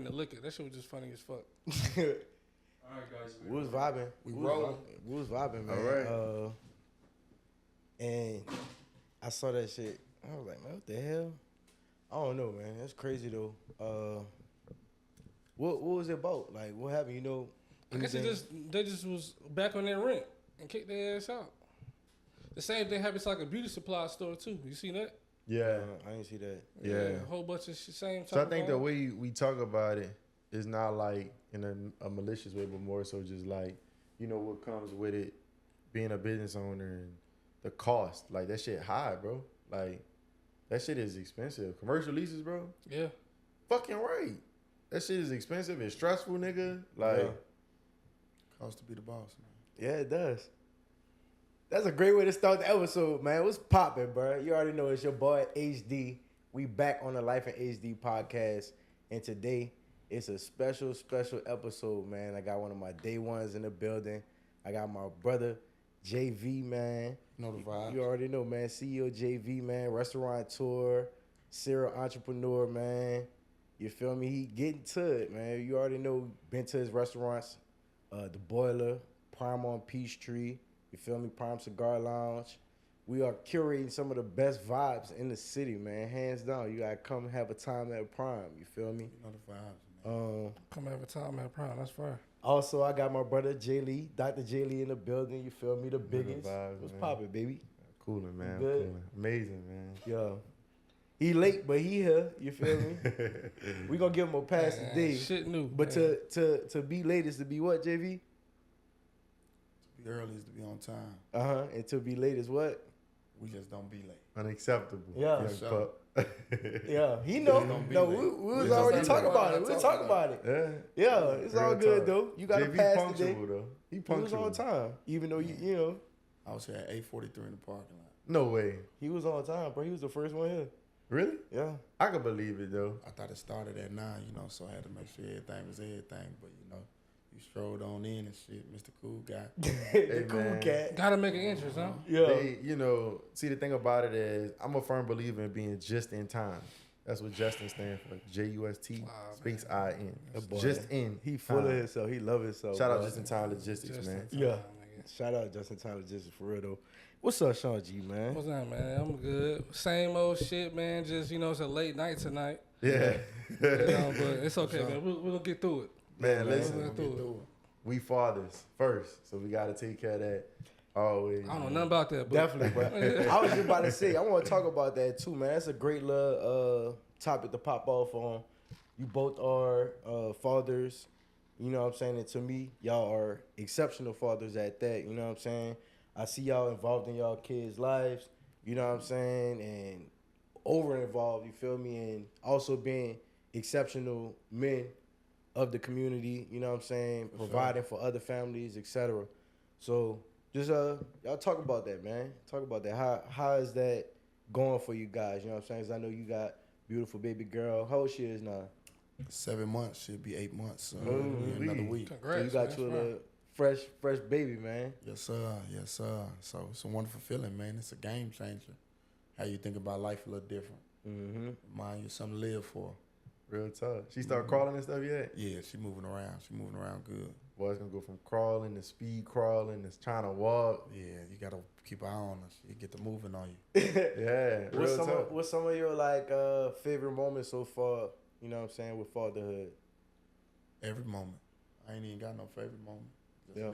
the liquor. That shit was just funny as fuck. All right, guys. We was vibing. We rolling. We was vibing, man. All right. And I saw that shit. I was like, man, what the hell? I don't know, man. That's crazy though. What was it about? Like, what happened? You know, I guess they just was back on their rent and kicked their ass out. The same thing happens like a beauty supply store too. You seen that? Yeah. I didn't see that. Yeah. A whole bunch of shit, same. So I think the way we talk about it is not like in a malicious way, but more so just like, you know, what comes with it, being a business owner and the cost. Like, that shit high, bro. Like, that shit is expensive. Commercial leases, bro. Yeah. Fucking right. That shit is expensive. It's stressful, nigga. Like, Cost to be the boss, man. Yeah, it does. That's a great way to start the episode, man. What's poppin', bro? You already know it's your boy HD. We back on the Life in HD podcast, and today it's a special episode, man. I got one of my day ones in the building. I got my brother JV, man. Know the vibes. You already know, man. CEO JV, man. Restaurateur, serial entrepreneur, man. You feel me? He getting to it, man. You already know. Been to his restaurants, the Boiler, Prime on Peachtree. You feel me? Prime Cigar Lounge. We are curating some of the best vibes in the city, man. Hands down. You gotta come have a time at Prime. You feel me? You know the vibes, man. Come have a time at Prime. That's fine. Also, I got my brother Jay Lee, Dr. Jay Lee in the building. You feel me? The biggest. vibes, What's man. poppin', baby? Cooling, man. Good. Cooling. Amazing, man. Yo. He late, but he here. You feel me? We gonna give him a pass Man, today. shit new. But man. to be late is to be what, JV? To be early is to be on time. And to be late is what? We just don't be late. Unacceptable. Yeah. Young Sure. pup. Yeah, he know. Don't be No, late. we was just already don't talking be about late. it. We was talking about it. Yeah. Yeah, it's all Real good talk. though. You got to JV pass punctual, today. though. He He was punctual. on time, even though you know I was here at 8:43 in the parking lot. No way. he was on time, bro. He was the first one here. Really? Yeah. I could believe it, though. I thought it started at 9, you know, so I had to make sure everything was everything. But, you know, you strolled on in and shit, Mr. Cool Guy. The cool man. cat. Gotta make an entrance, huh? Yeah. They, you know, see, the thing about it is, I'm a firm believer in being just in time. That's what Justin stands for. JUST space IN. That boy, Just in. He full of time. himself. He love himself. Shout out bro. Just in Time Logistics, Just man. in Yeah. time, nigga. Shout out Justin Time Logistics for real though. What's up, Sean G, man? What's up, man? I'm good. Same old shit, man. Just, you know, it's a late night tonight. Yeah. You know, but it's okay, man. We're going to get through it. Man, We'll listen, get through it. we fathers first, so we got to take care of that always. I don't know nothing about that, but Definitely, bro. I was just about to say, I want to talk about that too, man. That's a great little topic to pop off on. You both are fathers, you know what I'm saying? And to me, y'all are exceptional fathers at that, you know what I'm saying? I see y'all involved in y'all kids' lives, you know what I'm saying? And over involved, you feel me? And also being exceptional men of the community, you know what I'm saying? Providing for other families, etc. So just y'all talk about that, man. Talk about that. How is that going for you guys? You know what I'm saying? 'Cause I know you got beautiful baby girl. How old she is now? 7 months, should be 8 months. So Ooh, another week. congrats. So you got man. you a That's little fresh baby, man. Yes, sir. Yes, sir. So it's a wonderful feeling, man. It's a game changer. How you think about life a little different. Mm-hmm. Mind you, something to live for. Real tough. She start crawling and stuff yet? Yeah, she moving around. She moving around good. Boy, it's going to go from crawling to speed crawling to trying to walk. Yeah, you got to keep an eye on her. She get the moving on you. Yeah, real tough. What's some of your like favorite moments so far? You know what I'm saying, with fatherhood? Every moment. I ain't even got no favorite moment. Just Yeah.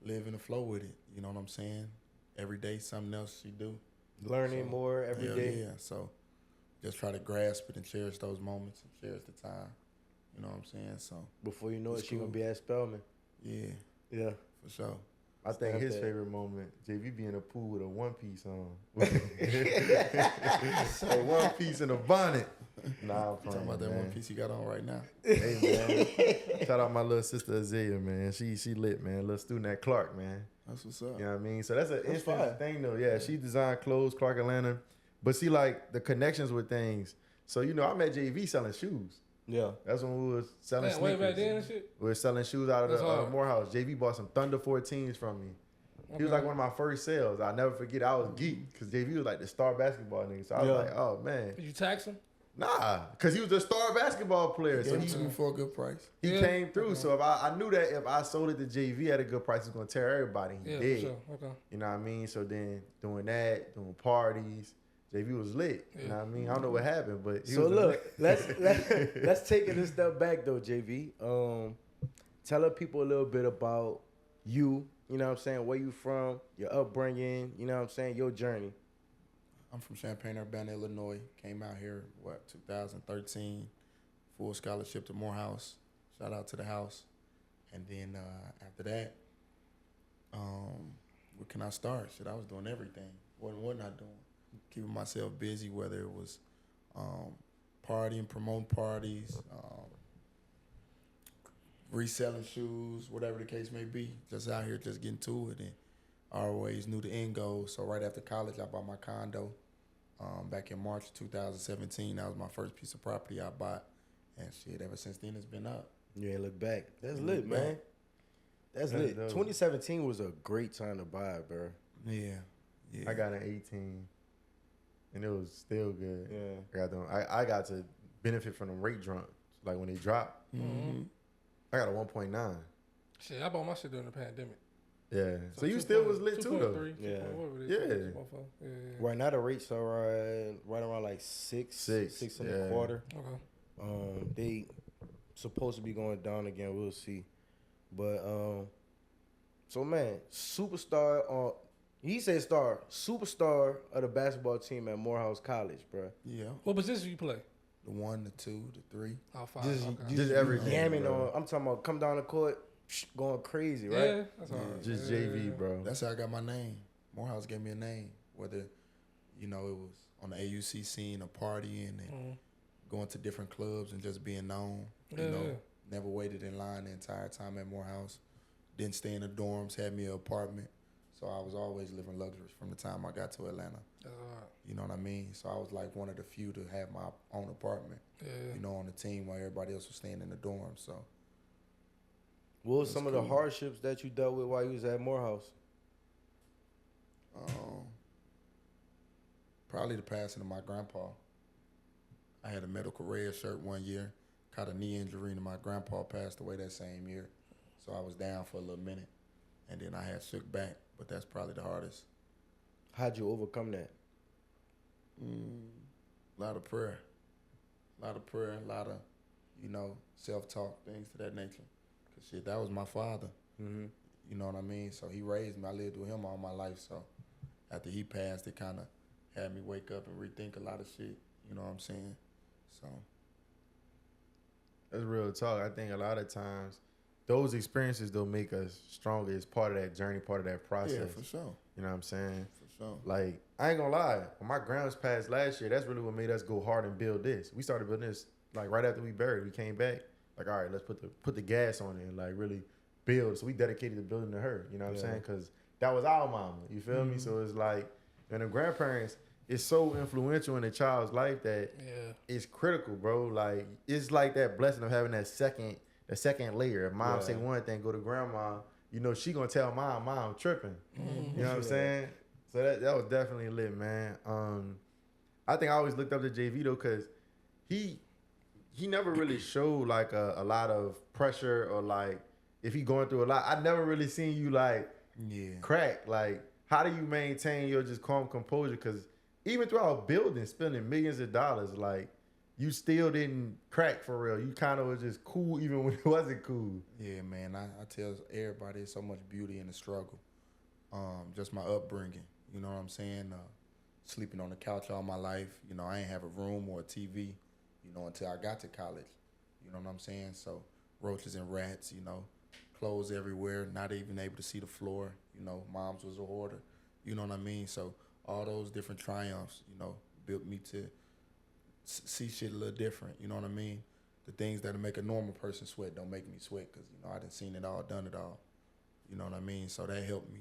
live in the flow with it. You know what I'm saying? Every day, something else she do. Learning So, more every hell day. Yeah, so just try to grasp it and cherish those moments and cherish the time. You know what I'm saying? So, Before you know it, It's she gonna cool. be at Spelman. yeah, Yeah. for sure. I think Snap his that. favorite moment, JV be in a pool with a one piece on. A one piece and a bonnet. Nah, I'm You talking playing, about that man. one piece you got on right now? Hey, man. Shout out my little sister Azalea, man. She lit, man. Little student at Clark, man. That's what's up. You know what I mean? So that's an That's instant fire. thing, though. Yeah, she designed clothes, Clark Atlanta. But see, like, the connections with things. So, you know, I met JV selling shoes. Yeah. That's when we was selling Man, way sneakers. back then and shit. We were selling shoes out of That's the hard. Morehouse. JV bought some Thunder 14s from me. He was Okay. like one of my first sales. I'll never forget. I was geeked because JV was like the star basketball nigga. So I was Yeah. like, oh, man. Did you tax him? Nah, because he was a star basketball player. So Gave he it to me for a good price. He Yeah. came through. So if I knew that if I sold it to JV at a good price, it's gonna tear everybody. He Yeah, did. for sure. Okay. You know what I mean? So then doing that, doing parties, JV was lit. You know what I mean? I don't know what happened, but he So was look, let's take it a step back though, JV. Tell the people a little bit about you. You know what I'm saying? Where you from? Your upbringing. You know what I'm saying? Your journey. I'm from Champaign-Urbana, Illinois. Came out here, 2013. Full scholarship to Morehouse. Shout out to the house. And then after that, where can I start? Shit, I was doing everything. What not doing? Keeping myself busy, whether it was partying, promoting parties, reselling shoes, whatever the case may be. Just out here, just getting to it. And I always knew the end goal. So right after college, I bought my condo. Back in March 2017, that was my first piece of property I bought. And shit, ever since then, it's been up. You ain't look back. That's Ain't lit, look back. man. That's That's lit. dope. 2017 was a great time to buy it, bro. Yeah. I got an 18, and it was still good. Yeah. I got to benefit from them rate drunk, like when they drop. Mm-hmm. I got a 1.9. Shit, I bought my shit during the pandemic. Yeah. So you still was lit too, though. 2.3, Yeah. whatever it Yeah. is, 2.4. Yeah. Right now the rates are right around like six and a yeah. quarter. Okay. They supposed to be going down again. We'll see. But so man, superstar. He said superstar of the basketball team at Morehouse College, bro. Yeah. What position you play? The 1, the 2, the 3. Oh, 5. Just, Okay. Just everything, yamming bro. on. I'm talking about come down the court, going crazy, right? Yeah, that's all right. Just Yeah. JV, bro. That's how I got my name. Morehouse gave me a name. Whether, it was on the AUC scene or partying and going to different clubs and just being known. Yeah, yeah. Never waited in line the entire time at Morehouse. Didn't stay in the dorms, had me an apartment. So I was always living luxuries from the time I got to Atlanta. That's all right. You know what I mean? So I was like one of the few to have my own apartment, Yeah. on the team while everybody else was staying in the dorm. So What was That's some of the cool. hardships that you dealt with while you was at Morehouse? probably the passing of my grandpa. I had a medical red shirt one year, caught a knee injury, and my grandpa passed away that same year. So I was down for a little minute, and then I had shook back, but that's probably the hardest. How'd you overcome that? A lot of prayer. A lot of, self-talk, things to that nature. Because, shit, that was my father. Mm-hmm. You know what I mean? So he raised me. I lived with him all my life. So after he passed, it kind of had me wake up and rethink a lot of shit. You know what I'm saying? So That's real talk. I think a lot of times those experiences though make us stronger. It's part of that journey, part of that process. yeah, for sure. You know what I'm saying? For sure. Like, I ain't gonna lie. When my grandma's passed last year, that's really what made us go hard and build this. We started building this like right after we buried. We came back, like, all right, let's put the gas on it and like really build. So we dedicated the building to her. You know what I'm saying? Because that was our mama. You feel me? So it's like, and the grandparents is so influential in a child's life that it's critical, bro. Like, it's like that blessing of having that second layer. If mom say one thing, go to grandma. She gonna tell mom tripping. You know what I'm saying? So that was definitely lit, man. I think I always looked up to JV though, cause he never really showed like a lot of pressure or like if he going through a lot. I never really seen you like crack. Like, how do you maintain your just calm composure? Cause even throughout building, spending millions of dollars, like you still didn't crack for real. You kind of was just cool even when it wasn't cool. Yeah, man. I tell everybody there's so much beauty in the struggle. Just my upbringing. You know what I'm saying? Sleeping on the couch all my life. I ain't have a room or a TV, until I got to college. You know what I'm saying? So roaches and rats, clothes everywhere, not even able to see the floor. Mom's was a hoarder. You know what I mean? So all those different triumphs, built me to see shit a little different. You know what I mean? The things that'll make a normal person sweat don't make me sweat because, I done seen it all, done it all. You know what I mean? So that helped me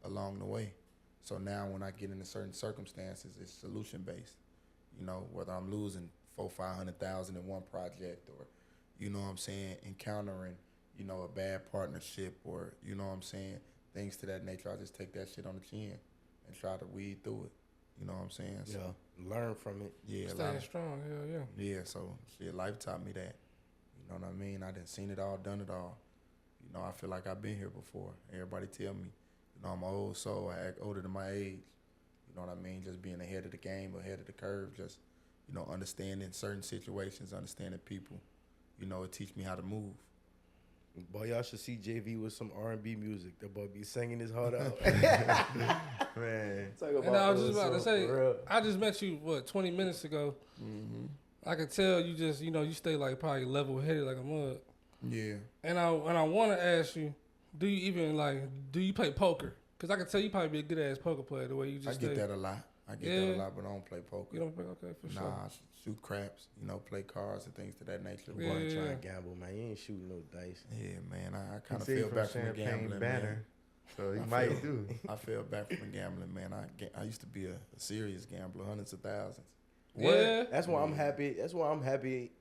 along the way. So now when I get into certain circumstances, it's solution-based. Whether I'm losing $400,000-$500,000 in one project or, encountering, a bad partnership or, things to that nature. I just take that shit on the chin and try to weed through it. You know what I'm saying? So, learn from it. yeah, a lot Staying of, strong. Hell yeah. yeah. So shit, life taught me that. You know what I mean? I done seen it all, done it all. You know, I feel like I've been here before. Everybody tell me, you know, I'm an old soul. I act older than my age. You know what I mean? Just being ahead of the game, ahead of the curve. Just, you know, understanding certain situations, understanding people. You know, it teach me how to move. Boy, y'all should see JV with some R&B music. That boy be singing his heart out. Man. Talk And I was just about to old say, soul, for real. I just met you 20 minutes ago. Mm-hmm. I could tell you just, you stay like probably level headed like a mug. Yeah. And I want to ask you, do you play poker? Because I can tell you probably be a good ass poker player the way you just I get stay. that a lot. I get that a lot, but I don't play poker. You don't play, okay, for sure. Nah, I shoot craps, you know, play cards and things to that nature. Boy, Yeah. trying to gamble, man. You ain't shooting no dice. Yeah, man, I kind of He feel from back from the Champagne gambling, Banner, man. so he I might feel- do. I fell back from the gambling, man. I used to be a serious gambler, hundreds of thousands. Yeah. That's why I'm happy. That's why I'm happy.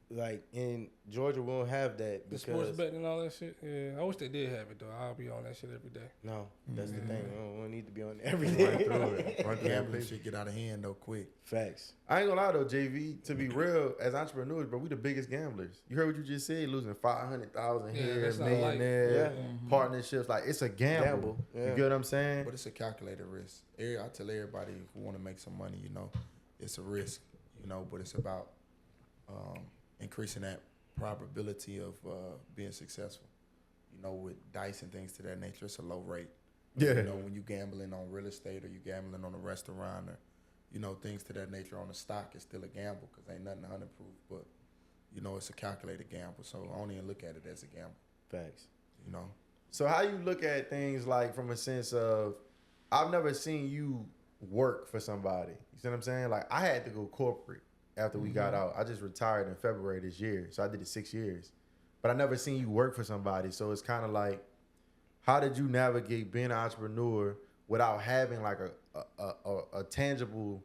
Like in Georgia, we don't have that The because sports betting and all that shit. Yeah, I wish they did have it though. I'll be on that shit every day. no, that's the Mhm. thing. We don't need to be on every Run day. through it. Run through that Gambling paper. shit get out of hand though quick. Facts. I ain't gonna lie though, JV. To be real, as entrepreneurs, bro, we the biggest gamblers. You heard what you just said, losing 500,000 Yeah, here, that's not light. millionaire Yeah. partnerships. Like it's a gamble. Gamble, yeah. You get what I'm saying? But it's a calculated risk. I tell everybody who want to make some money, you know, it's a risk, you know, but it's about increasing that probability of being successful. You know, with dice and things to that nature, it's a low rate. Yeah. You know, when you gambling on real estate or you gambling on a restaurant or, you know, things to that nature on the stock, it's still a gamble because ain't nothing 100 proof. But, you know, it's a calculated gamble. So I don't even look at it as a gamble, Facts. you know. So how you look at things like from a sense of, I've never seen you work for somebody. You see what I'm saying? Like I had to go corporate after we got out. I just retired in February this year, so I did it 6 years. But I never seen you work for somebody. So it's kind of like, how did you navigate being an entrepreneur without having like a tangible,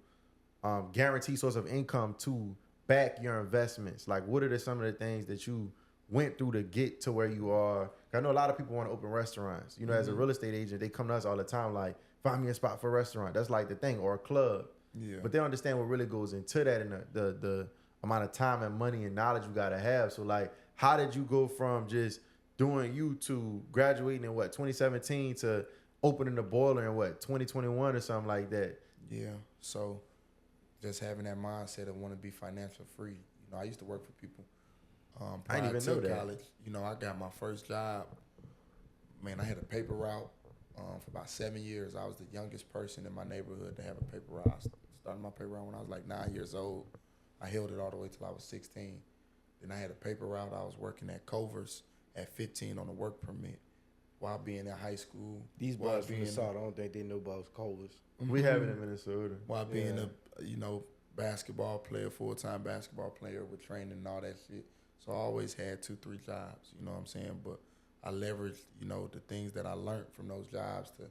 guaranteed source of income to back your investments? Like, what are some of the things that you went through to get to where you are? I know a lot of people want to open restaurants. You know, as a real estate agent, they come to us all the time like, find me a spot for a restaurant. That's like the thing, or a club. Yeah. But they don't understand what really goes into that and the amount of time and money and knowledge you gotta have. So like, how did you go from just doing you to graduating in 2017 to opening the boiler in 2021 or something like that? Yeah. So just having that mindset of want to be financial free. You know, I used to work for people. I didn't even prior know to that. college. You know, I got my first job. Man, I had a paper route for about 7 years. I was the youngest person in my neighborhood to have a paper route. I started my paper route when I was like 9 years old. I held it all the way till I was 16. Then I had a paper route. I was working at Culver's at 15 on a work permit while being in high school. These while boys from the being- South, I don't think they know about Culver's. We have it in Minnesota. While being Yeah. a, you know, basketball player, full-time basketball player with training and all that shit. So I always had 2-3 jobs, you know what I'm saying? But I leveraged, you know, the things that I learned from those jobs to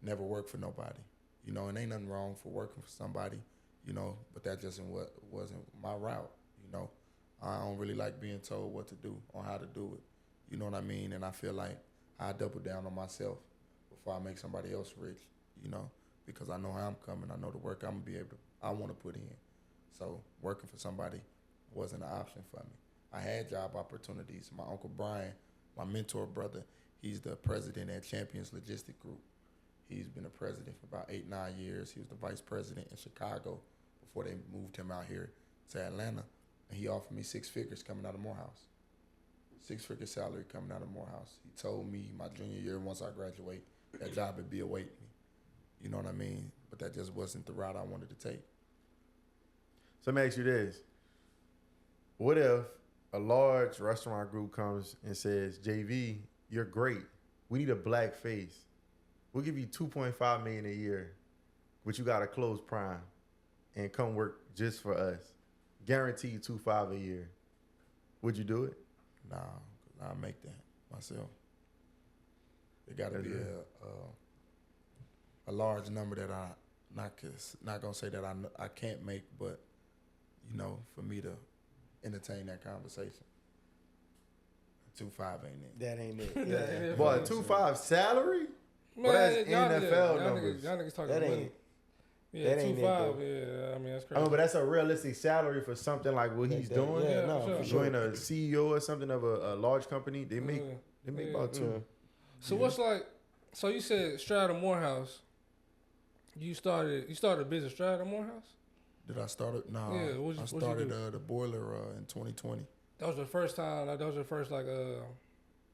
never work for nobody. You know, and ain't nothing wrong for working for somebody, you know, but that just wasn't my route, you know. I don't really like being told what to do or how to do it. You know what I mean? And I feel like I double down on myself before I make somebody else rich, you know, because I know how I'm coming. I know the work I'm gonna I want to put in. So working for somebody wasn't an option for me. I had job opportunities. My Uncle Brian, my mentor brother, he's the president at Champions Logistic Group. He's been a president for about 8-9 years. He was the vice president in Chicago before they moved him out here to Atlanta. And he offered me 6 figures coming out of Morehouse. 6-figure salary coming out of Morehouse. He told me my junior year, once I graduate, that job would be awaiting me. You know what I mean? But that just wasn't the route I wanted to take. So let me ask you this. What if a large restaurant group comes and says, JV, you're great. We need a black face. We'll give you $2.5 million a year, but you got to close Prime and come work just for us. Guaranteed $2.5 a year. Would you do it? Nah, 'cause I'll make that myself. It got to be a large number that I not gonna say that I can't make, but you know, for me to entertain that conversation. 2.5 ain't it? That ain't it. That ain't it. Boy, 2.5 salary? Man, Well, that's y'all NFL niggas, numbers. y'all niggas talking That money. ain't. Yeah, that ain't it, 2.5. though. Yeah, I mean that's I crazy. mean, but that's a realistic salary for something like what he's That- doing. Yeah, Yeah, no, for for sure. sure. Join a CEO or something of a large company, they make Yeah. about two. Yeah. So what's like? So you said Stroud and Morehouse. You started a business Stroud and Morehouse. Did I start it? No, Yeah, what'd you I started do? the boiler in 2020. That was your first time. Like, that was your first like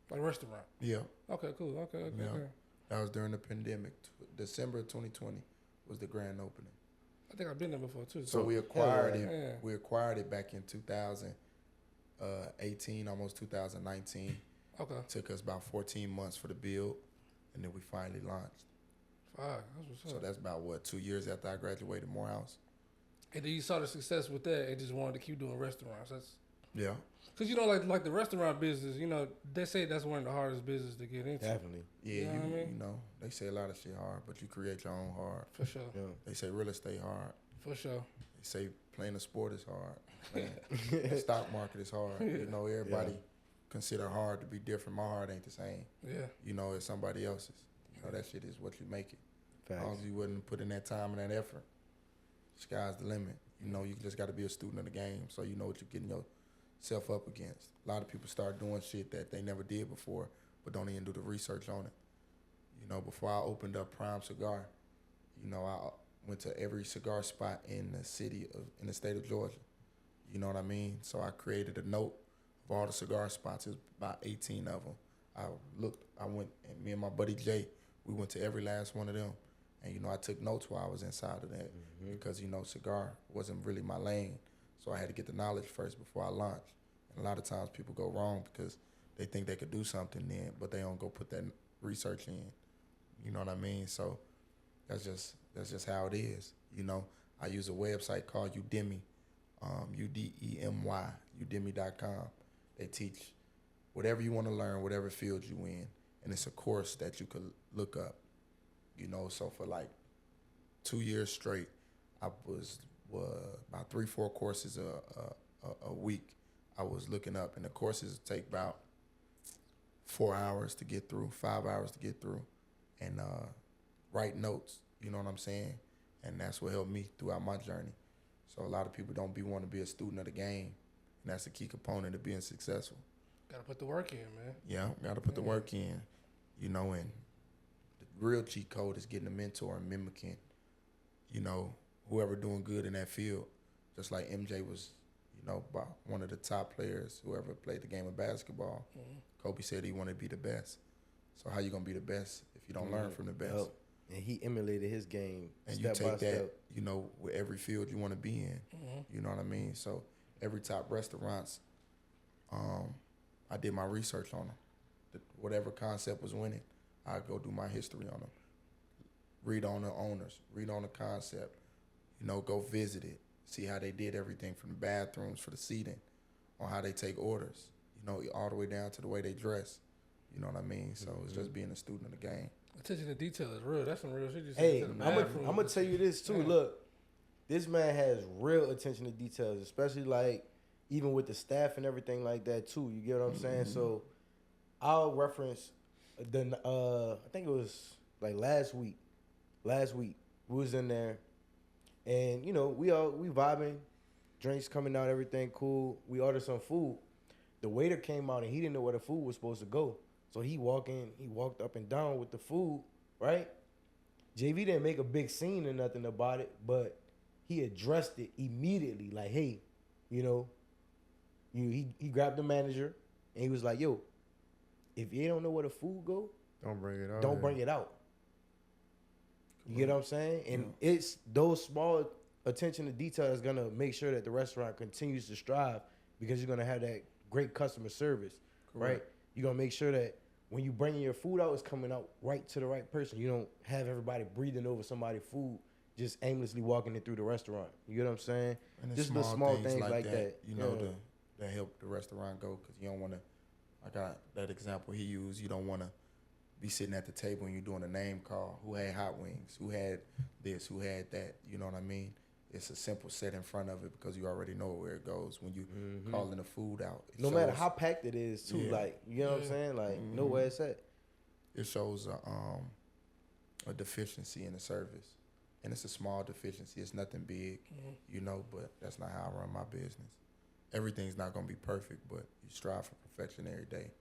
restaurant. Yeah, Okay, cool. Okay. Yeah. Okay. that was during the pandemic. December 2020 was the grand opening. I think I've been there before too. So we acquired yeah. it. Yeah. We acquired it back in 2018, almost 2019. Okay. Took us about 14 months for the build, and then we finally launched. Fine. That's what's So up. that's about 2 years after I graduated Morehouse. And then you saw the success with that and just wanted to keep doing restaurants. That's Yeah, because like the restaurant business. They say that's one of the hardest business to get into. Definitely. yeah. You know what I mean? You know, they say a lot of shit hard, but you create your own hard. For sure. Yeah. They say real estate hard. For sure. They say playing a sport is hard. Playing the stock market is hard. You know, everybody consider hard to be different. My heart ain't the same. Yeah. You know, it's somebody else's. You know, that shit is what you make it. As long Facts. as you wouldn't put in that time and that effort, sky's the limit. You know, you just got to be a student of the game so you know what you're getting yourself up against. A lot of people start doing shit that they never did before, but don't even do the research on it. You know, before I opened up Prime Cigar, you know, I went to every cigar spot in the state of Georgia. You know what I mean? So I created a note of all the cigar spots. There's about 18 of them. I went, and me and my buddy Jay, we went to every last one of them. And, you know, I took notes while I was inside of that because, you know, cigar wasn't really my lane. So I had to get the knowledge first before I launched. And a lot of times people go wrong because they think they could do something then, but they don't go put that research in. You know what I mean? So that's just how it is. You know, I use a website called Udemy, Udemy, Udemy.com. They teach whatever you want to learn, whatever field you in, and it's a course that you could look up. You know, so for like 2 years straight, I was about 3-4 courses a week. I was looking up, and the courses take about 4 hours to get through, 5 hours to get through, and write notes. You know what I'm saying? And that's what helped me throughout my journey. So a lot of people don't want to be a student of the game, and that's a key component of being successful. Gotta put the work in, man. Yeah, got to put the work in. You know, and the real cheat code is getting a mentor and mimicking, you know, whoever doing good in that field. Just like MJ was, you know, one of the top players who ever played the game of basketball. Kobe said he wanted to be the best. So how you gonna be the best if you don't learn from the best? Yep. And he emulated his game And step you by take that, step. you know, with every field you want to be in. You know what I mean? So every top restaurants, I did my research on them. Whatever concept was winning, I go do my history on them. Read on the owners, read on the concept, you know, go visit it, see how they did everything from the bathrooms for the seating, on how they take orders, you know, all the way down to the way they dress. You know what I mean? So it's just being a student of the game. Attention to detail is real. That's some real shit. You said Hey, to the I'm bathroom. gonna tell you this too. Yeah. Look, this man has real attention to details, especially like even with the staff and everything like that too. You get what I'm saying? So I'll reference I think it was like last week. Last week we was in there, and you know we vibing, drinks coming out, everything cool. We ordered some food. The waiter came out and he didn't know where the food was supposed to go. So he walked up and down with the food, right? JV didn't make a big scene or nothing about it, but he addressed it immediately. Like, hey, you know, he grabbed the manager and he was like, yo, if you don't know where the food go, Don't bring it out. don't bring it out. You get what I'm saying? And it's those small attention to detail that's gonna make sure that the restaurant continues to strive because you're gonna have that great customer service, right? You're gonna make sure that when you bringing your food out, it's coming out right to the right person. You don't have everybody breathing over somebody's food, just aimlessly walking it through the restaurant. You get what I'm saying? And Just the small things like that. You know, Yeah. that help the restaurant go because you don't want to, I got that example he used, you don't want to be sitting at the table and you're doing a name call. Who had hot wings? Who had this? Who had that? You know what I mean? It's a simple set in front of it because you already know where it goes when you calling the food out. It No matter shows- how packed it is, too. Yeah. Like, you know what I'm saying? Like, know where it's at. it shows a deficiency in the service. and it's a small deficiency. It's nothing big, you know, but that's not how I run my business. Everything's not gonna be perfect, but you strive for perfection every day.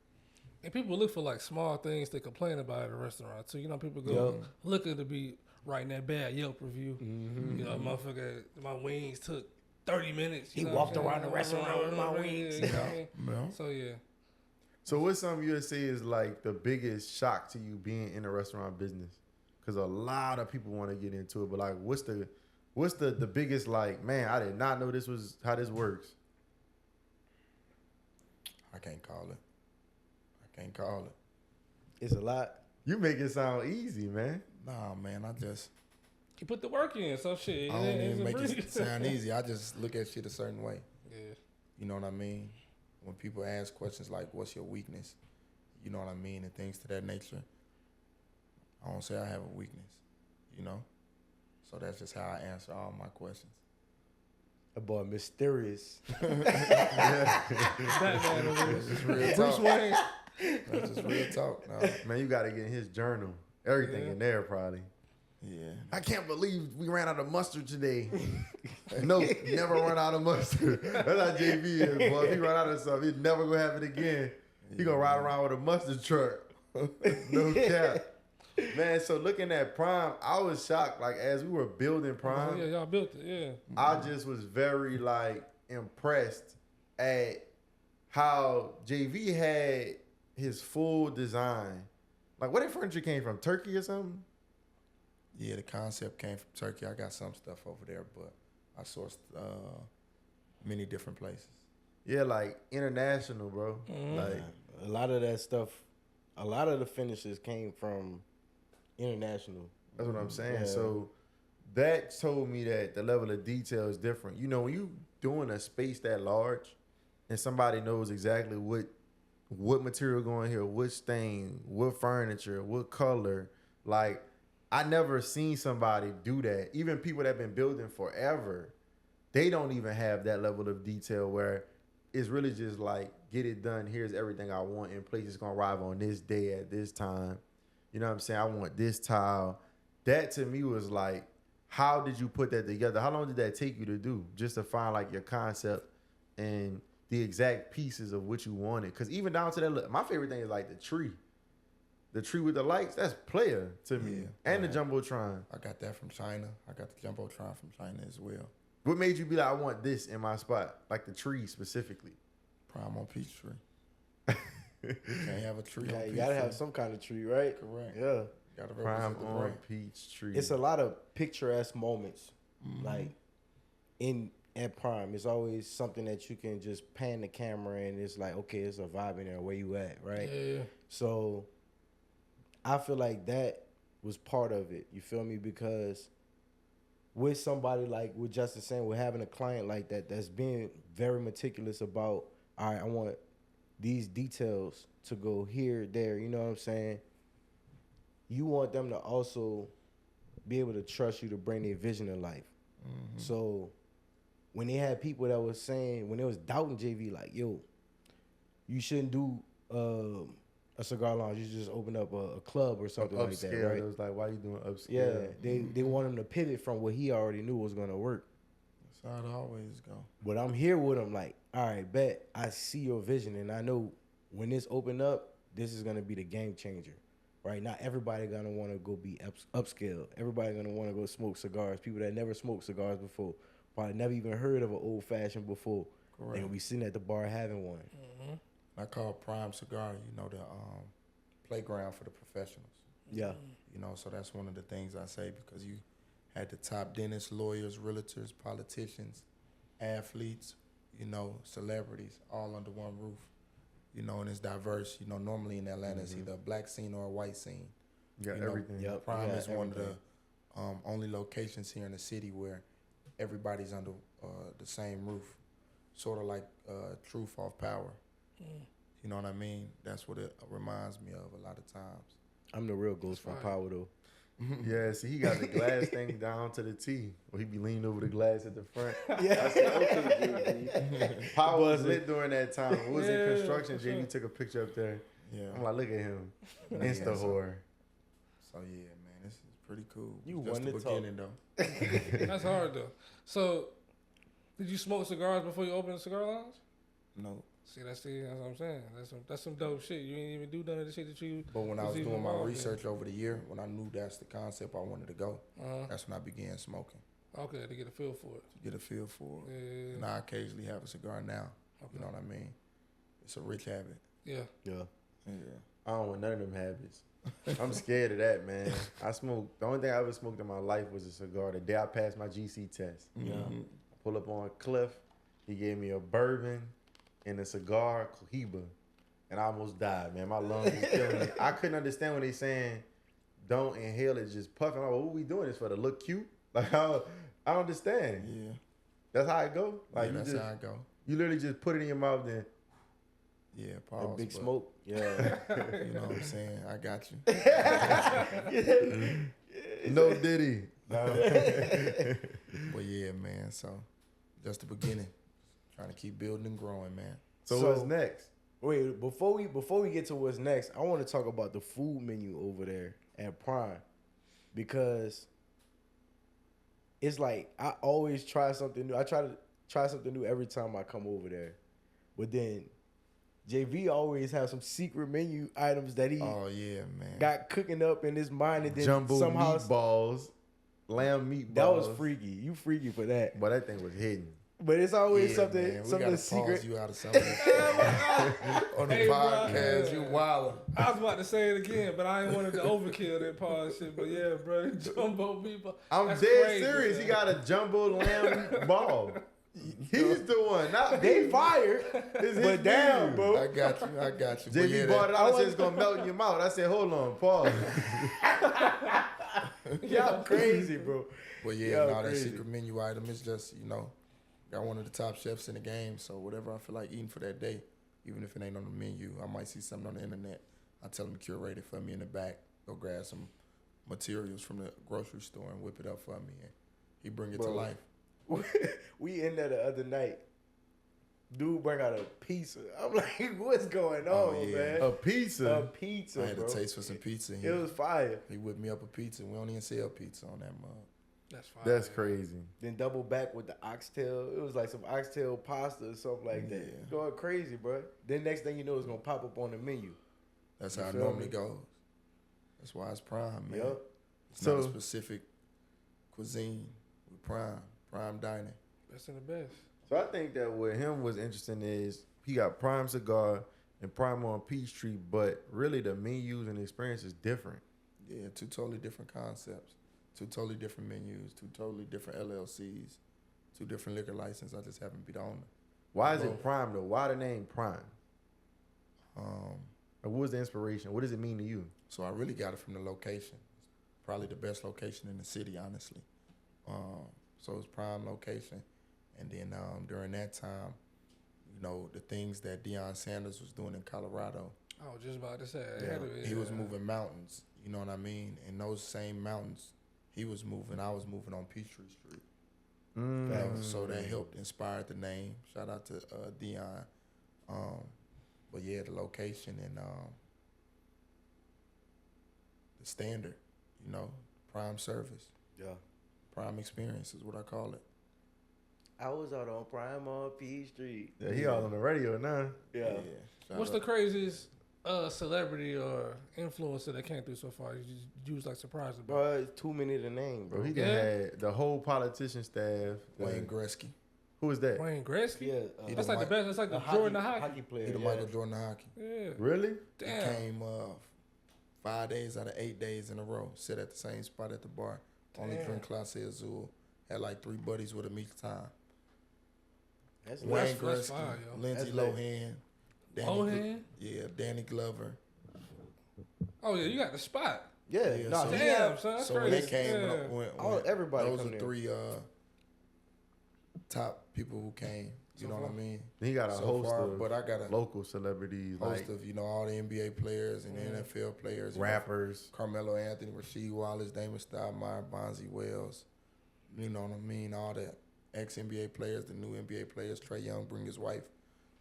And people look for like small things to complain about at a restaurant too. You know, people go looking to be writing that bad Yelp review. You know, motherfucker, my wings took 30 minutes. He walked around the restaurant with my wings. You know what I mean? Yeah. So yeah. So what's something you would say is like the biggest shock to you being in the restaurant business? Because a lot of people want to get into it, but like, what's the biggest like? Man, I did not know this was how this works. I can't call it. It's a lot. You make it sound easy, man. Nah, man, You put the work in, so shit. I don't it's even a make breeze. it sound easy. I just look at shit a certain way. Yeah. You know what I mean? When people ask questions like, what's your weakness? You know what I mean? And things to that nature. I don't say I have a weakness, you know? So that's just how I answer all my questions. That boy mysterious. Batman over That's just here. real Bruce talk. Wayne. That's just real talk. No. Man, you got to get in his journal. Everything Yeah. in there, probably. Yeah. I can't believe we ran out of mustard today. No, never run out of mustard. That's how JV is, boy. If he run out of something, he'd never gonna happen again. He gonna ride around with a mustard truck. No cap. Man, so looking at Prime, I was shocked. Like, as we were building Prime, Oh, yeah, y'all built it, yeah. I just was very, like, impressed at how JV had his full design. Like, where that furniture came from? Turkey or something? Yeah, the concept came from Turkey. I got some stuff over there, but I sourced many different places. Yeah, like, international, bro. Like, A lot of that stuff, a lot of the finishes came from international. that's what I'm saying. Yeah. So that told me that the level of detail is different. You know, when you doing a space that large and somebody knows exactly what material going here, what stain, what furniture, what color, like, I never seen somebody do that. Even people that been building forever, they don't even have that level of detail where it's really just like, get it done. Here's everything I want in place. It's going to arrive on this day at this time. You know what I'm saying? I want this tile. That to me was like, how did you put that together? How long did that take you to do? Just to find like your concept and the exact pieces of what you wanted. Because even down to that, my favorite thing is like the tree. The tree with the lights, that's player to me. Yeah, And right. the Jumbotron. I got that from China. I got the Jumbotron from China as well. What made you be like, I want this in my spot? Like the tree specifically. Prime on Peachtree. You can't have a tree Yeah, on you Peachtree. gotta have some kind of tree, right? Correct. Yeah. Gotta Prime represent the on brand. peach tree. It's a lot of picturesque moments, like at Prime. It's always something that you can just pan the camera and it's like, okay, it's a vibe in there. Where you at, right? Yeah. So I feel like that was part of it. You feel me? Because with somebody like what Justin saying, with having a client like that that's being very meticulous about, all right, I want these details to go here, there. You know what I'm saying? You want them to also be able to trust you to bring their vision to life. So when they had people that was saying, when they was doubting JV, like, yo, you shouldn't do a cigar lounge, you should just open up a club or something like that, upscale. right? It was like, why you doing upscale? Yeah, they want him to pivot from what he already knew was gonna work. That's how it always go. But I'm here with him, like, all right, bet I see your vision, and I know when this open up, this is gonna be the game changer, right? Not everybody gonna want to go be upscale. Everybody gonna want to go smoke cigars. People that never smoked cigars before, probably never even heard of an old fashioned before. Correct. They gonna be sitting at the bar having one. I call Prime Cigar, you know, the playground for the professionals. Yeah, You know, so that's one of the things I say, because you had the top dentists, lawyers, realtors, politicians, athletes, you know, celebrities, all under one roof. You know, and it's diverse. You know, normally in Atlanta, it's either a black scene or a white scene. You got You know, everything. Yep. Prime Yeah, is one of everything. the only locations here in the city where everybody's under the same roof, sort of like Truth Off Power. You know what I mean? That's what it reminds me of a lot of times. I'm the real ghost from fire. Power though. Yeah, see, he got the glass thing down to the T. Where he be leaning over the glass at the front. Yeah. I said, okay, JV. Power was lit during that time. It was in Yeah, construction. for sure. JV took a picture up there. Yeah. I'm like, look at him. Yeah, Insta so- horror. So yeah, man, it's Pretty cool. You Just won the the talk. beginning though. That's hard though. So, did you smoke cigars before you opened the cigar lounge? No. See, that's what I'm saying. That's some dope shit. You ain't even do none of the shit that you. But when I was even doing my involved in. research over the year, when I knew that's the concept I wanted to go, Uh-huh. that's when I began smoking Okay, to get a feel for it. to get a feel for it. Yeah. And I occasionally have a cigar now. Okay. You know what I mean? It's a rich habit. Yeah. Yeah. Yeah. I don't want none of them habits. I'm scared of that, man. I smoke. The only thing I ever smoked in my life was a cigar. The day I passed my GC test, Yeah. Mhm. I pull up on Cliff. He gave me a bourbon and a cigar Cohiba, and I almost died, man. My lungs was killing me. I couldn't understand when they saying don't inhale it, just puffing. I'm like, what we doing this for? To look cute? Like I don't understand. Yeah. That's how it go. Like Yeah, you that's just how I go. you literally just put it in your mouth, then Yeah, That pause. big but smoke. Yeah. You know what I'm saying? I got you. no Diddy. No. But yeah, man. So just the beginning. Trying to keep building and growing, man. So So- what's next? Wait, before we get to what's next, I want to talk about the food menu over there at Prime, because it's like I always try something new. I try to try something new every time I come over there, but then JV always has some secret menu items that he Oh yeah, man. got cooking up in his mind, and then Jumbo somehow meatballs, lamb meatballs. that was freaky. You freaky for that, But that thing was hidden. but it's always Yeah, something man. We something gotta secret. pause you out of some of this shit. On the Hey, bro. podcast. You wildin'. I was about to say it again, but I ain't wanted to overkill that part of shit. But yeah, bro, jumbo meatball. I'm That's dead crazy, serious. son. He got a jumbo lamb ball. He's the one, not They me. fired, It's his but damn, menu. bro. I got you. I got you. But JB yeah, bought that- it out and said it's gonna melt in your mouth. I said, hold on, pause. Y'all crazy, bro. But yeah, Yo, no, that crazy. secret menu item is just, got one of the top chefs in the game. So whatever I feel like eating for that day, even if it ain't on the menu, I might see something on the internet. I tell him to curate it for me in the back. Go grab some materials from the grocery store and whip it up for me. And he bring it to Bro. life. We in there the other night. Dude bring out a pizza. I'm like, what's going on, Oh, yeah. man? A pizza. A pizza, I had bro. a taste for some pizza. And It was fire. he whipped me up a pizza. We don't even sell pizza on that mug. That's fine. That's crazy. Then double back with the oxtail. It was like some oxtail pasta or something like that. Yeah. Going crazy, bro. Then next thing you know, it's gonna pop up on the menu. That's You how it feel normally me? goes. That's why it's prime, man. Yup. It's not a So- specific cuisine with prime dining. Best and the best. So I think that what him was interesting is he got Prime Cigar and Prime on Peachtree, but really the menus and the experience is different. Yeah, two totally different concepts, two totally different menus, two totally different LLCs, two different liquor licenses. I just happen to be the owner. Why is Both. it Prime though? Why the name Prime? Um, Like, what was the inspiration? What does it mean to you? so I really got it from the location. Probably the best location in the city, honestly. So it's prime location. And then during that time, the things that Deion Sanders was doing in Colorado, I was just about to say. it yeah, had to be, he was moving mountains. You know what I mean? And those same mountains he was moving, I was moving on Peachtree Street. So that helped inspire the name. Shout out to Deion. But yeah, the location and the standard, prime service, Yeah. prime experience is what I call it. I was out on Prime on P Street. Yeah, he all on the radio now. Yeah. Shout What's out. the craziest celebrity or influencer that came through so far? You was like surprised about. Bro, it's too many to name, Bro, bro. he done had the whole politician staff. Wayne Gretzky? Who is that? Wayne Gretzky. Yeah. That's like the best. That's like the a Jordan of hockey. He player. the yeah. Michael Jordan of hockey. Yeah. Really? He Damn. came 5 days out of 8 days in a row. Sit at the same spot at the bar. Only Damn. drink Clase Azul. Had like 3 buddies with him each time. That's Wayne nice. that's Gretzky, fire, yo. Lindsay That's lit. Lohan, Lohan? yeah, Danny Glover. Oh yeah, you got the spot. Yeah. Yeah, Nah, so- he Damn, had- son. That's So when crazy. they came, Yeah. everybody those come are there. 3 top people who came. You So know what I far. mean? He got a So host far, of but I got a local celebrities, host like of all the NBA players and NFL players, rappers. Carmelo Anthony, Rasheed Wallace, Damon Stoudemire, Bonzi Wells. You know what I mean? All the ex-NBA players, the new NBA players. Trey Young bring his wife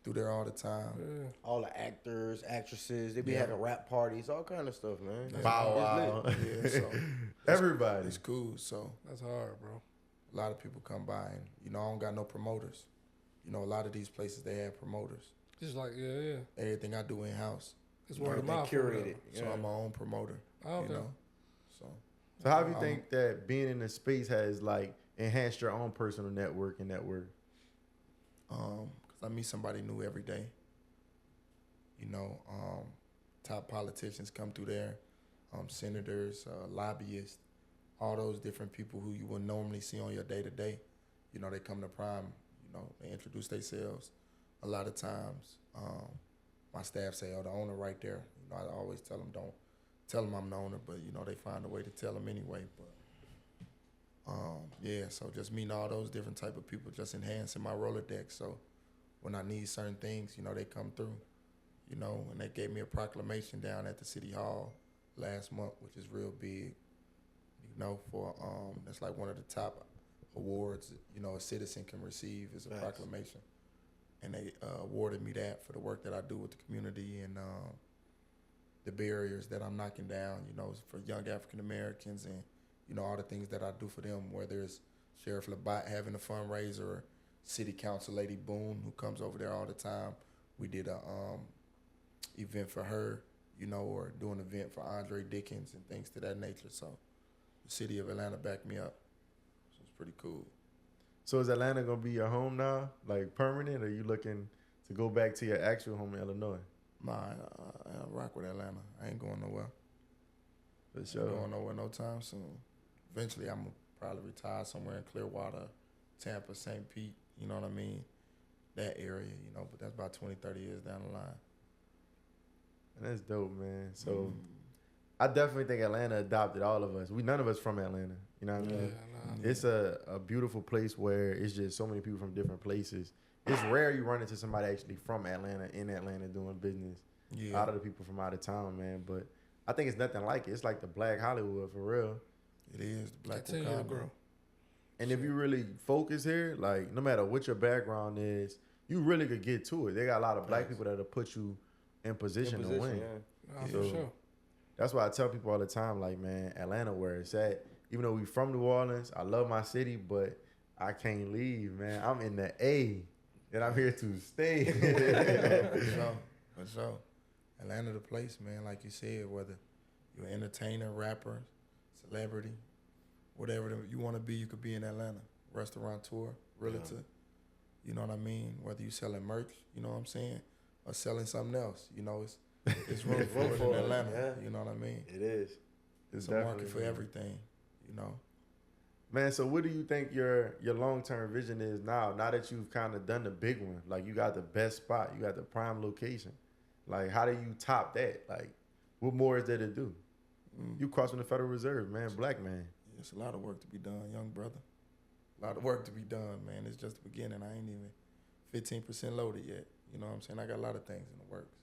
through there all the time. Yeah. all the actors, actresses, they be Yeah. having rap parties, all kind of stuff, man. Bow It's lit. Wow. Yeah, so Everybody. It's cool. So That's hard, bro. a lot of people come by, and I don't got no promoters. A lot of these places they have promoters. Just like yeah. Everything I do in house. It's word of They mouth. curated. So I'm my own promoter. Oh, okay. So So how do you think that being in the space has like enhanced your own personal network and network? because I meet somebody new every day. Top politicians come through there, senators, lobbyists, all those different people who you would normally see on your day to day. They come to Prime. They introduce themselves. A lot of times, my staff say, "Oh, the owner right there." I always tell them, "Don't tell them I'm the owner," but they find a way to tell them anyway. But so just meeting all those different type of people, just enhancing my Rolodex. So when I need certain things, they come through. And they gave me a proclamation down at the city hall last month, which is real big. For that's like one of the top awards a citizen can receive is a proclamation, and they awarded me that for the work that I do with the community and the barriers that I'm knocking down. For young African Americans and all the things that I do for them. Whether it's Sheriff Labatt having a fundraiser, or City Council Lady Boone who comes over there all the time. We did a event for her, or do an event for Andre Dickens and things to that nature. So the city of Atlanta backed me up. So it's pretty cool. So is Atlanta gonna be your home now, like permanent, or are you looking to go back to your actual home in Illinois? Nah, I rock with Atlanta. I ain't going nowhere. For sure. Ain't going nowhere no time soon. Eventually, I'm gonna probably retire somewhere in Clearwater, Tampa, St. Pete. You know what I mean? That area, but that's about 20, 30 years down the line. And that's dope, man. So I definitely think Atlanta adopted all of us. None of us from Atlanta. You know what I mean? Nah. It's a beautiful place where it's just so many people from different places. It's rare you run into somebody actually from Atlanta, in Atlanta, doing business. Yeah. Out of the people from out of town, man. But I think it's nothing like it. It's like the Black Hollywood, for real. It is the Black Continue to Wakanda. grow. And if you really focus here, like, no matter what your background is, you really could get to it. They got a lot of black people that'll put you in position to win. Nah, So, for sure. That's why I tell people all the time, like, man, Atlanta where it's at. Even though we from New Orleans, I love my city, but I can't leave, man. I'm in the A, and I'm here to stay. For sure. Atlanta the place, man. Like you said, whether you're an entertainer, rapper, celebrity, whatever you want to be, you could be in Atlanta. Restaurateur, realtor. You know what I mean? Whether you selling merch, you know what I'm saying, or selling something else, it's room for it in Atlanta. Yeah. You know what I mean? It is. It's a market for everything. Man, so what do you think your long-term vision is now that you've kind of done the big one? Like, you got the best spot. You got the prime location. Like, how do you top that? Like, what more is there to do? You crossing the Federal Reserve, man, black man. It's a lot of work to be done, young brother. A lot of work to be done, man. It's just the beginning. I ain't even 15% loaded yet. You know what I'm saying? I got a lot of things in the works.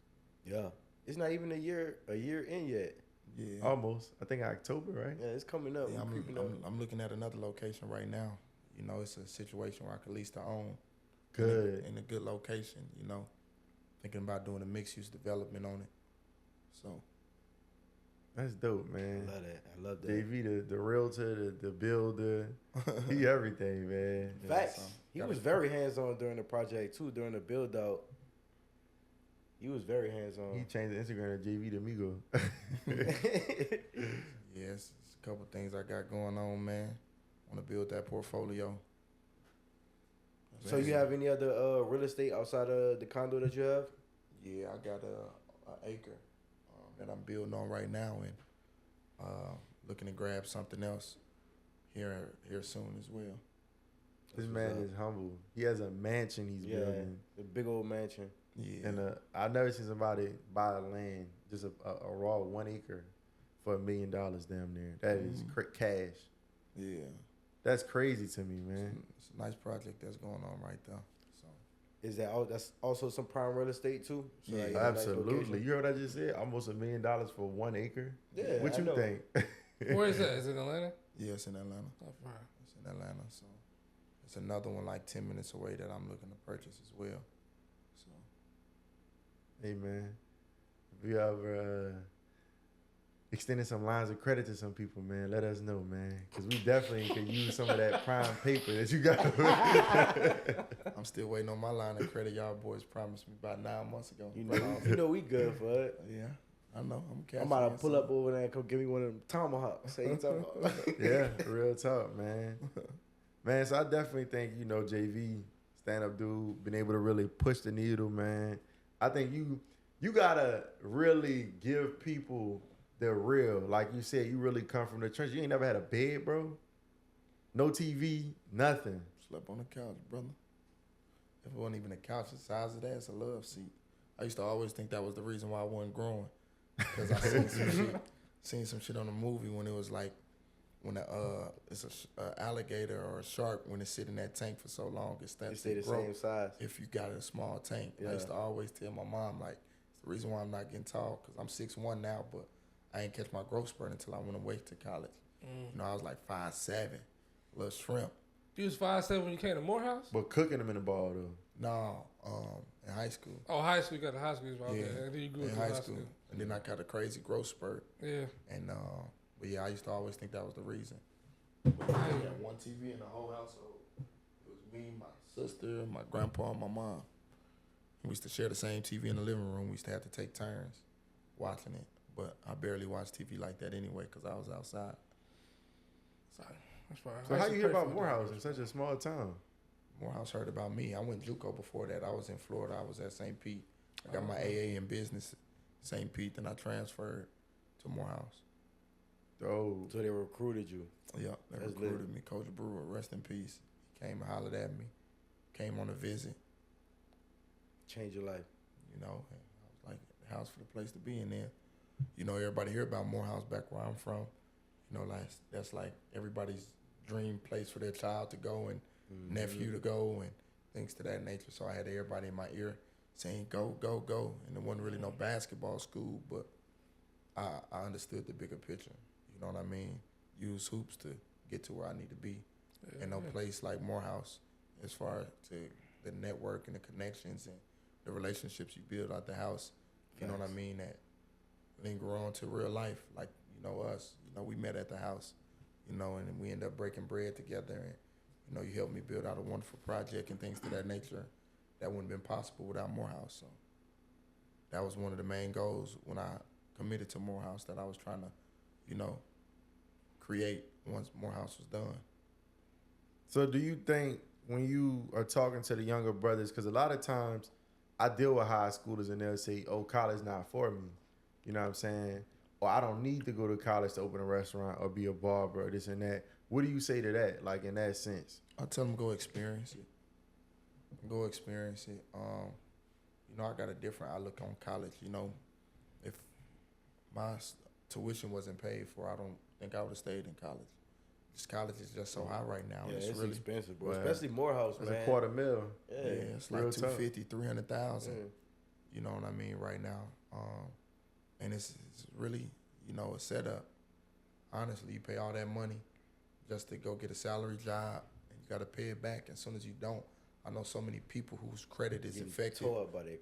Yeah. It's not even a year in yet. Yeah. Almost. I think October, right? Yeah, it's coming up. Yeah, Creeping up. I'm looking at another location right now. It's a situation where I could lease to own. Good. In a good location, Thinking about doing a mixed-use development on it. So. That's dope, man. I love that. JV, the realtor, the builder, he everything, man. Facts. He was very hands-on during the project, too, during the build-out. He was very hands-on. He changed the Instagram to JV D'Amigo. Yes, it's a couple things I got going on, man. Want to build that portfolio. So you have any other real estate outside of the condo that you have? Yeah, I got an acre that I'm building on right now, and looking to grab something else here soon as well. This man is humble. He has a mansion he's building. A big old mansion. Yeah. And I've never seen somebody buy land, just a raw 1 acre for $1 million damn near. That is cash. Yeah. That's crazy to me, man. It's a nice project that's going on right there. So. Is that that's also some prime real estate too? So Yeah, like, Absolutely. nice you heard what I just said? Almost $1 million for 1 acre. Yeah. What you think? Where is that? Is it in Atlanta? Yeah, it's in Atlanta. Oh, fine. It's in Atlanta. So it's another one like 10 minutes away that I'm looking to purchase as well. So. Hey, man. If you ever extending some lines of credit to some people, man, let us know, man, because we definitely could use some of that prime paper that you got. I'm still waiting on my line of credit. Y'all boys promised me about 9 months ago. You know we good for it. Yeah, I know. I'm about to pull up over there and come give me one of them tomahawks. Say you talking about? Yeah, real talk, man. Man, so I definitely think, you know, JV, stand-up dude, been able to really push the needle, man. I think you gotta really give people the real. Like you said, you really come from the trenches. You ain't never had a bed, bro. No TV, nothing. Slept on the couch, brother. If it wasn't even a couch the size of that, it's a love seat. I used to always think that was the reason why I wasn't growing. Because I seen some shit on a movie when it was like, when it's a alligator or a shark, when it sit in that tank for so long, it starts to grow. Same size. If you got a small tank. Yeah. I used to always tell my mom, like, it's the reason why I'm not getting tall, because I'm 6'1" now, but I ain't catch my growth spurt until I went away to college. You know, I was like 5'7", little shrimp. You was 5'7" when you came to Morehouse? But cooking them in the ball, though. No, in high school. Oh, high school. You got the high school. Yeah, and then you grew in up high school. And then I got a crazy growth spurt. Yeah. And, but yeah, I used to always think that was the reason. But we had one TV in the whole household. It was me, my sister, my grandpa, and my mom. We used to share the same TV in the living room. We used to have to take turns watching it. But I barely watched TV like that anyway because I was outside. That's fine. So how you hear about Morehouse in such a small town? Morehouse heard about me. I went JUCO before that. I was in Florida. I was at St. Pete. I got my AA in business at St. Pete. Then I transferred to Morehouse. Oh, so they recruited you. Yeah, they recruited me. Coach Brewer, rest in peace. He came and hollered at me. Came on a visit. Changed your life. You know, and I was like, the house for the place to be in there. You know, everybody hear about Morehouse back where I'm from. You know, like that's like everybody's dream place for their child to go and nephew to go and things to that nature. So I had everybody in my ear saying, go, go, go. And there wasn't really no basketball school, but I understood the bigger picture. You know what I mean? Use hoops to get to where I need to be. And no place like Morehouse as far to the network and the connections and the relationships you build out the house. You know what I mean? That linger on to real life. Like, you know, us. You know, we met at the house, you know, and we ended up breaking bread together. And, you know, you helped me build out a wonderful project and things to that nature that wouldn't have been possible without Morehouse. So that was one of the main goals when I committed to Morehouse that I was trying to, you know, create once Morehouse was done. So do you think when you are talking to the younger brothers, because a lot of times I deal with high schoolers and they'll say, oh, college not for me. You know what I'm saying? Or I don't need to go to college to open a restaurant or be a barber or this and that. What do you say to that, like in that sense? I tell them go experience it. Go experience it. You know, I got a different outlook on college. You know, if my tuition wasn't paid for, I don't think I would have stayed in college. This college is just so high right now. Yeah, it's really expensive, bro. Especially Morehouse, it's man. a $250,000. Yeah, it's like $250,000, $300,000. You know what I mean, right now. And it's really, you know, a setup. Honestly, you pay all that money just to go get a salary job, and you got to pay it back. As soon as you don't, I know so many people whose credit is affected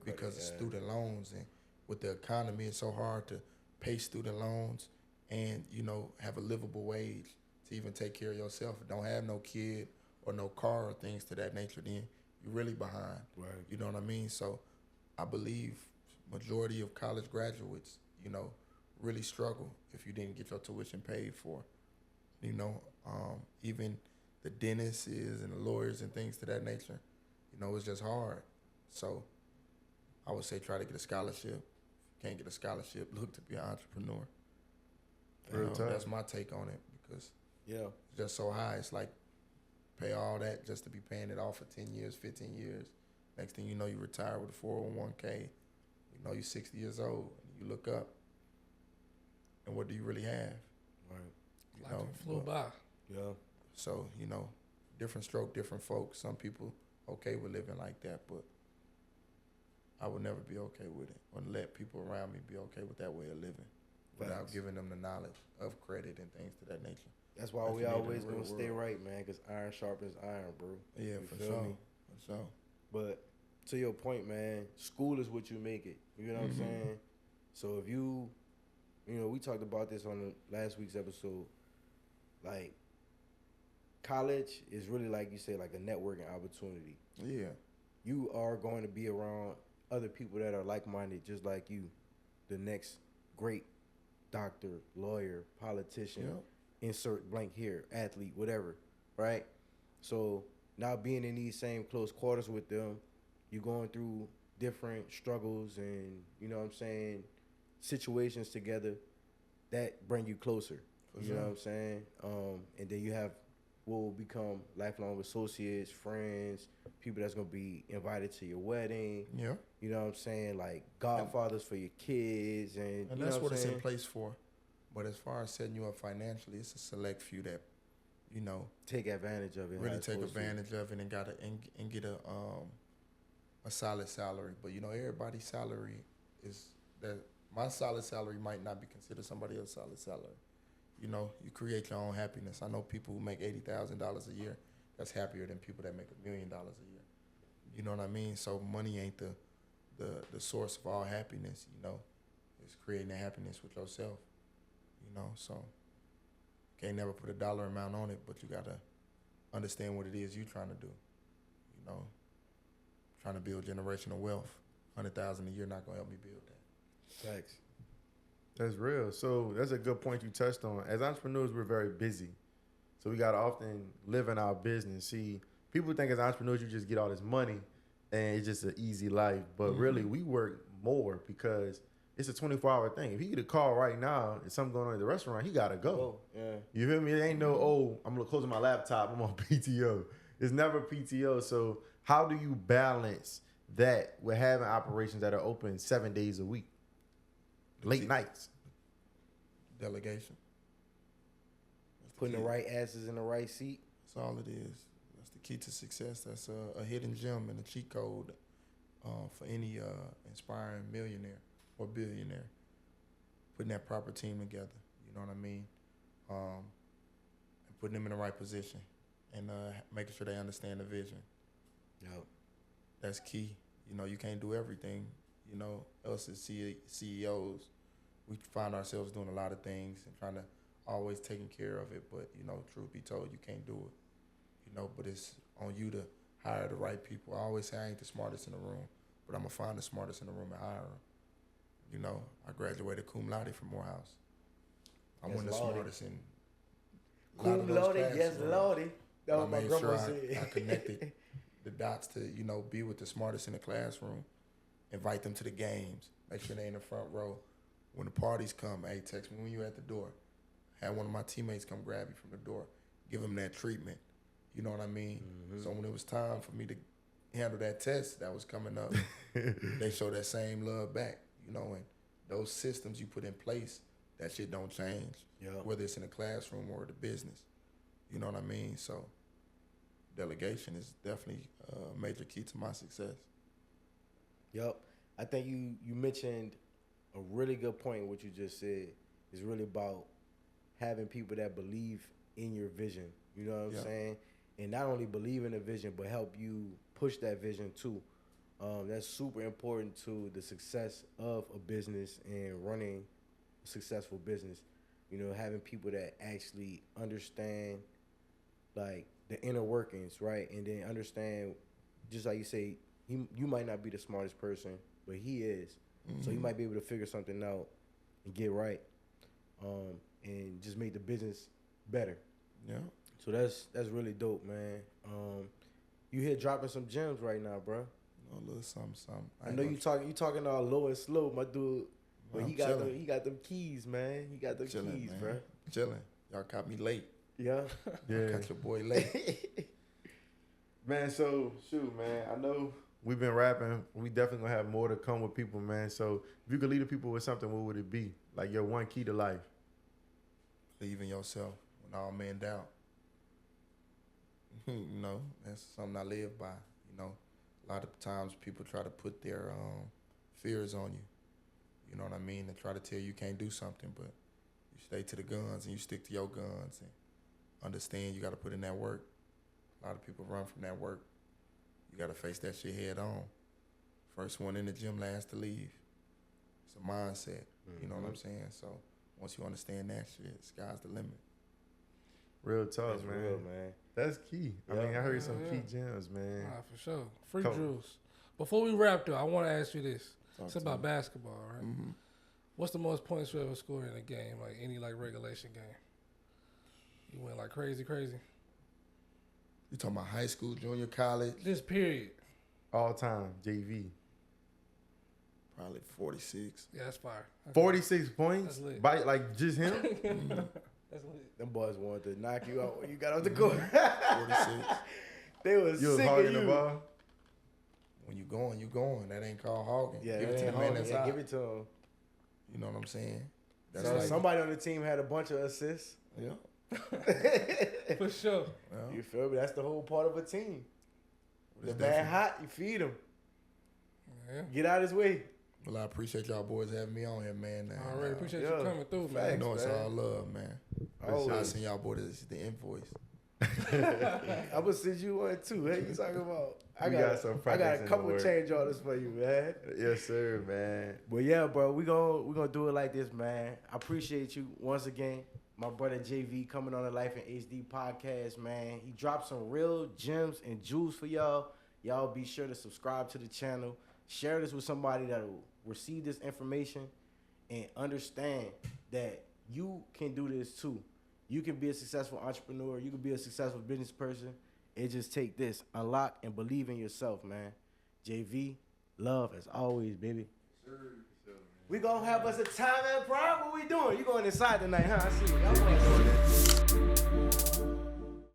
because of student loans, and with the economy, it's so hard to pay student loans and, you know, have a livable wage to even take care of yourself. Don't have no kid or no car or things to that nature, then you're really behind. Right. You know what I mean? So I believe majority of college graduates, you know, really struggle if you didn't get your tuition paid for. You know, even the dentists and the lawyers and things to that nature, you know, it's just hard. So I would say try to get a scholarship. If you can't get a scholarship, look to be an entrepreneur. You know, that's my take on it because it's just so high. It's like pay all that just to be paying it off for 10 years, 15 years. Next thing you know, you retire with a 401k. You know, you're 60 years old. And you look up, and what do you really have? Right. You know, flew by. Yeah. So, you know, different stroke, different folks. Some people okay with living like that, but I would never be okay with it or let people around me be okay with that way of living without giving them the knowledge of credit and things to that nature. That's why we always gonna stay right, man, because iron sharpens iron, bro. Yeah, for sure. For sure. But to your point, man, school is what you make it. You know what I'm saying? So if you you know, we talked about this on the last week's episode. Like, college is really, like you say, like a networking opportunity. Yeah. You are going to be around other people that are like-minded, just like you. The next great doctor, lawyer, politician, insert blank here, athlete, whatever, right? So now being in these same close quarters with them, you're going through different struggles and, you know what I'm saying, situations together that bring you closer. You know what I'm saying? And then you have what will become lifelong associates, friends, people that's going to be invited to your wedding. Yeah. You know what I'm saying? Like godfathers for your kids. And you that's know what it's saying? in place for. But as far as setting you up financially, it's a select few that, you know, take advantage of it. Really take advantage of it and get a solid salary. But you know, everybody's salary is that my solid salary might not be considered somebody else's solid salary. You know, you create your own happiness. I know people who make $80,000 a year that's happier than people that make $1 million a year. You know what I mean? So money ain't the source of all happiness. You know, it's creating that happiness with yourself. You know, so can't never put a dollar amount on it, but you gotta understand what it is you're trying to do. You know, trying to build generational wealth. 100,000 a year not gonna help me build that. Thanks. That's real. So that's a good point you touched on. As entrepreneurs, we're very busy. So we got to often live in our business. See, people think as entrepreneurs, you just get all this money and it's just an easy life. But really, we work more because it's a 24-hour thing. If he get a call right now and something going on at the restaurant, he got to go. Yeah. You feel me? It ain't no, I'm going to close my laptop. I'm on PTO. It's never PTO. So how do you balance that with having operations that are open 7 days a week? Late nights. Delegation. Putting the right asses in the right seat. That's all it is. That's the key to success. That's a hidden gem and a cheat code for any inspiring millionaire or billionaire. Putting that proper team together. You know what I mean? And putting them in the right position and making sure they understand the vision. Yep. That's key. You know, you can't do everything. You know, us as CEOs, we find ourselves doing a lot of things and trying to always taking care of it. But, you know, truth be told, you can't do it. You know, but it's on you to hire the right people. I always say I ain't the smartest in the room, but I'm going to find the smartest in the room and hire them. You know, I graduated cum laude from Morehouse. I'm one of the smartest in cum laude, yes, Lordy. That was my grandma said. I connected the dots to, you know, be with the smartest in the classroom. Invite them to the games. Make sure they in the front row. When the parties come, hey, text me when you're at the door. Have one of my teammates come grab you from the door. Give them that treatment. You know what I mean? Mm-hmm. So when it was time for me to handle that test that was coming up, they show that same love back. You know, and those systems you put in place, that shit don't change. Yep. Whether it's in the classroom or the business. You know what I mean? So delegation is definitely a major key to my success. Yep. I think you mentioned a really good point in what you just said. It's really about having people that believe in your vision. You know what I'm saying? And not only believe in the vision, but help you push that vision too. That's super important to the success of a business and running a successful business. You know, having people that actually understand like the inner workings, right? And then understand, just like you say, you might not be the smartest person, but he is. Mm-hmm. So you might be able to figure something out and get right, and just make the business better. Yeah. So that's really dope, man. You here dropping some gems right now, bro. A little something. I know you talking all low and slow, my dude. But he got them keys, man. He got them keys, man. Bro. Chilling. Y'all caught me late. Yeah. Yeah. Caught your boy late. Man, so shoot, man. I know we've been rapping. We definitely gonna have more to come with people, man. So if you could lead the people with something, what would it be? Like your one key to life. Believe in yourself when all men doubt. You know, that's something I live by. You know, a lot of times people try to put their fears on you. You know what I mean? And try to tell you can't do something, but you stay to the guns and you stick to your guns and understand you got to put in that work. A lot of people run from that work. You got to face that shit head on. First one in the gym, last to leave. It's a mindset. Mm-hmm. You know what I'm saying? So Once you understand that shit, sky's the limit. Real talk, That's man. real, man. That's key. I Yeah. mean, I heard some Yeah. key gems, man. Nah, for sure. Free Cool. Drews. Before we wrap though, I want to ask you this. It's to about me. basketball, right? Mm-hmm. What's the most points you ever scored in a game, like any like regulation game? You went like crazy. You talking about high school, junior college? Just period. All time, JV. Probably 46. Yeah, that's fire. That's 46 points? That's lit. By, like, just him? That's lit. Them boys wanted to knock you out when you got off the court. 46. They was You was sick of hogging you. the ball? When you going, you going. That ain't called hogging. Yeah, give that it to ain't the man hard. that's Yeah, out. give it to him. You know what I'm saying? That's So like, somebody on the team had a bunch of assists. yeah. For sure. Yeah. You feel me? That's the whole part of a team. The It's man definitely- hot, you feed him. Yeah. Get out his way. Well, I appreciate y'all boys having me on here, man. I already appreciate Yeah. you coming through, Facts. man. You know it's man. all love, man. Oh, I send y'all boys the invoice. I'm gonna send you one too. Hey, you talking about? We got some I got projects a in couple the works. change orders for you, man. Yes, sir, man. But yeah, bro, we gonna do it like this, man. I appreciate you once again. My brother JV coming on the Life in HD podcast, man. He dropped some real gems and jewels for y'all. Y'all be sure to subscribe to the channel. Share this with somebody that will receive this information and understand that you can do this too. You can be a successful entrepreneur. You can be a successful business person. It just take this. Unlock and believe in yourself, man. JV, love as always, baby. We gonna have us a time at prom. What we doing? You going inside tonight, huh? I see you. Y'all going